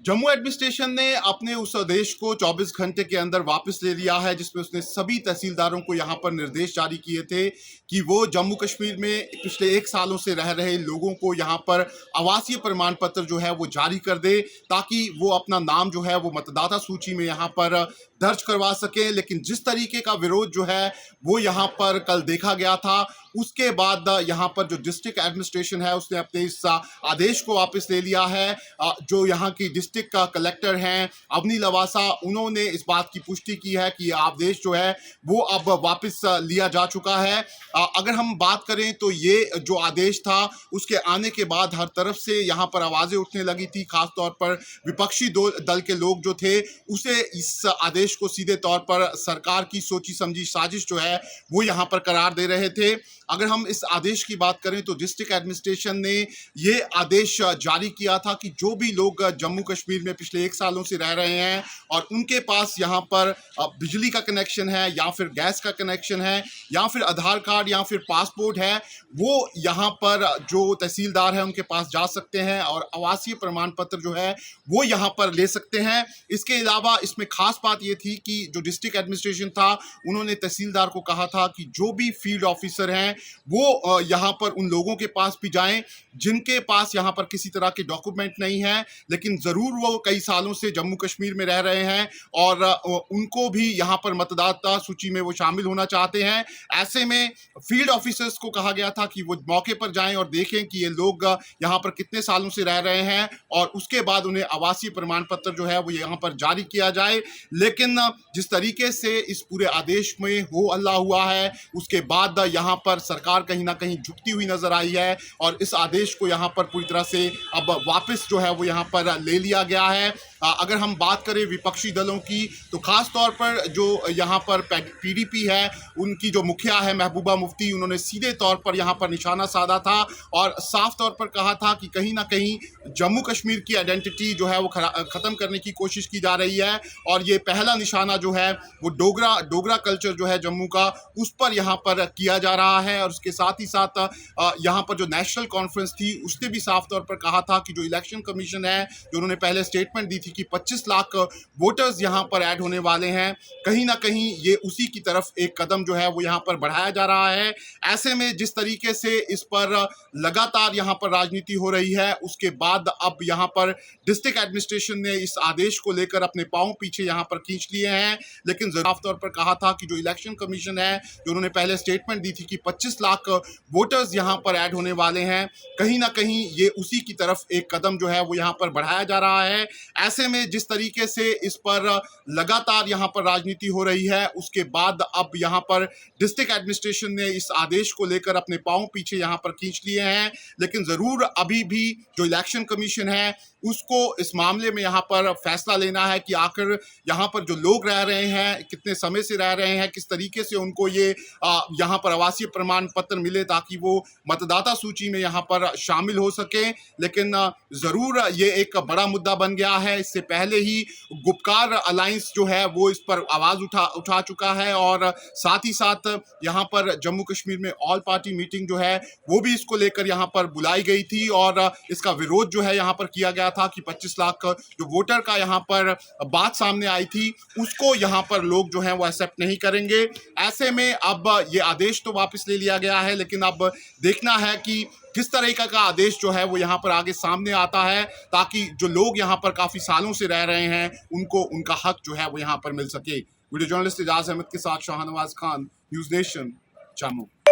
Jammu administration ने अपने उस आदेश को 24 घंटे के अंदर वापस ले लिया है, जिसमें उसने सभी तहसीलदारों को यहां पर निर्देश जारी किए थे कि वो जम्मू कश्मीर में पिछले 1 सालों से रह रहे लोगों को यहां पर आवासीय प्रमाण पत्र जो है वो जारी कर दे, ताकि वो अपना नाम जो है वो मतदाता सूची में यहां पर दर्ज करवा सकें। लेकिन जिस तरीके का विरोध जो है वो यहां पर कल देखा गया था, उसके बाद यहां पर जो डिस्ट्रिक्ट एडमिनिस्ट्रेशन है उसने अपने इस आदेश को वापस ले लिया है। जो यहाँ की डिस्ट्रिक्ट का कलेक्टर हैं अवनी लवासा, उन्होंने इस बात की पुष्टि की है कि आदेश जो है वो अब वापस लिया जा चुका है। अगर हम बात करें तो ये जो आदेश था उसके आने के बाद हर तरफ से यहाँ पर आवाज़ें उठने लगी थी, खासतौर पर विपक्षी दल के लोग जो थे उसे इस आदेश को सीधे तौर पर सरकार की सोची समझी साजिश जो है वो यहाँ पर करार दे रहे थे। अगर हम इस आदेश की बात करें तो डिस्ट्रिक्ट एडमिनिस्ट्रेशन ने ये आदेश जारी किया था कि जो भी लोग जम्मू कश्मीर में पिछले 1 सालों से रह रहे हैं और उनके पास यहाँ पर बिजली का कनेक्शन है या फिर गैस का कनेक्शन है या फिर आधार कार्ड या फिर पासपोर्ट है, वो यहाँ पर जो तहसीलदार है उनके पास जा सकते हैं और आवासीय प्रमाण पत्र जो है वो यहाँ पर ले सकते हैं। इसके अलावा इसमें खास बात ये थी कि जो डिस्ट्रिक्ट एडमिनिस्ट्रेशन था उन्होंने तहसीलदार को कहा था कि जो भी फील्ड ऑफिसर हैं वो यहाँ पर उन लोगों के पास भी जाएं जिनके पास यहाँ पर किसी तरह के डॉक्यूमेंट नहीं है, लेकिन ज़रूर वो कई सालों से जम्मू कश्मीर में रह रहे हैं और उनको भी यहाँ पर मतदाता सूची में वो शामिल होना चाहते हैं। ऐसे में फील्ड ऑफिसर्स को कहा गया था कि वो मौके पर जाएं और देखें कि ये लोग यहाँ पर कितने सालों से रह रहे हैं और उसके बाद उन्हें आवासीय प्रमाण पत्र जो है वो यहाँ पर जारी किया जाए। लेकिन जिस तरीके से इस पूरे आदेश में हो हल्ला हुआ है, उसके बाद यहाँ पर सरकार कहीं ना कहीं झुकती हुई नजर आई है और इस आदेश को यहाँ पर पूरी तरह से अब वापस जो है वो यहाँ पर ले लिया गया है। अगर हम बात करें विपक्षी दलों की तो खास तौर पर जो यहाँ पर पीडीपी है उनकी जो मुखिया है महबूबा मुफ्ती, उन्होंने सीधे तौर पर यहाँ पर निशाना साधा था और साफ तौर पर कहा था कि कहीं ना कहीं जम्मू कश्मीर की आइडेंटिटी जो है वो ख़त्म करने की कोशिश की जा रही है और ये पहला निशाना जो है वो डोगरा कल्चर जो है जम्मू का, उस पर यहाँ पर किया जा रहा है। और उसके साथ ही साथ यहाँ पर जो नेशनल कॉन्फ्रेंस थी उसने भी साफ तौर पर कहा था कि जो इलेक्शन कमीशन है, जो उन्होंने पहले स्टेटमेंट दी थी कि 25 लाख वोटर्स यहाँ पर ऐड होने वाले हैं, कहीं ना कहीं ये उसी की तरफ एक कदम जो है वो यहाँ पर बढ़ाया जा रहा है। ऐसे में जिस तरीके से इस पर लगातार यहाँ पर राजनीति हो रही है, उसके बाद अब यहाँ पर डिस्ट्रिक्ट एडमिनिस्ट्रेशन ने इस आदेश को लेकर अपने पांव पीछे यहाँ पर खींच लिए हैं। लेकिन साफ तौर पर कहा था कि जो इलेक्शन कमीशन है, जो उन्होंने पहले स्टेटमेंट दी थी कि 25 लाख वोटर्स यहाँ पर ऐड होने वाले हैं, कहीं ना कहीं ये उसी की तरफ एक कदम जो है वो यहाँ पर बढ़ाया जा रहा है। ऐसे में जिस तरीके से इस पर लगातार यहाँ पर राजनीति हो रही है, उसके बाद अब यहाँ पर डिस्ट्रिक्ट एडमिनिस्ट्रेशन ने इस आदेश को लेकर अपने पांव पीछे यहाँ पर खींच लिए हैं। लेकिन ज़रूर अभी भी जो इलेक्शन कमीशन है उसको इस मामले में यहाँ पर फैसला लेना है कि आखिर यहाँ पर जो लोग रह रहे हैं, कितने समय से रह रहे हैं, किस तरीके से उनको ये यहाँ पर आवासीय प्रमाण पत्र मिले ताकि वो मतदाता सूची में यहाँ पर शामिल हो सके। लेकिन ज़रूर ये एक बड़ा मुद्दा बन गया है। इससे पहले ही गुपकार अलायंस जो है वो इस पर आवाज़ उठा चुका है और साथ ही साथ यहाँ पर जम्मू कश्मीर में ऑल पार्टी मीटिंग जो है वो भी इसको लेकर यहाँ पर बुलाई गई थी और इसका विरोध जो है यहाँ पर किया गया था कि 25 लाख जो वोटर का यहाँ पर बात सामने आई थी उसको यहाँ पर लोग जो हैं वो एक्सेप्ट नहीं करेंगे। ऐसे में अब ये आदेश तो वापस ले लिया गया है, लेकिन अब देखना है कि किस तरीका का आदेश जो है वो यहाँ पर आगे सामने आता है, ताकि जो लोग यहाँ पर काफ़ी सालों से रह रहे हैं उनको उनका हक जो है वो यहाँ पर मिल सके। वीडियो जर्नलिस्ट एजाज अहमद के साथ शाहनवाज खान, न्यूज़ नेशन, जम्मू।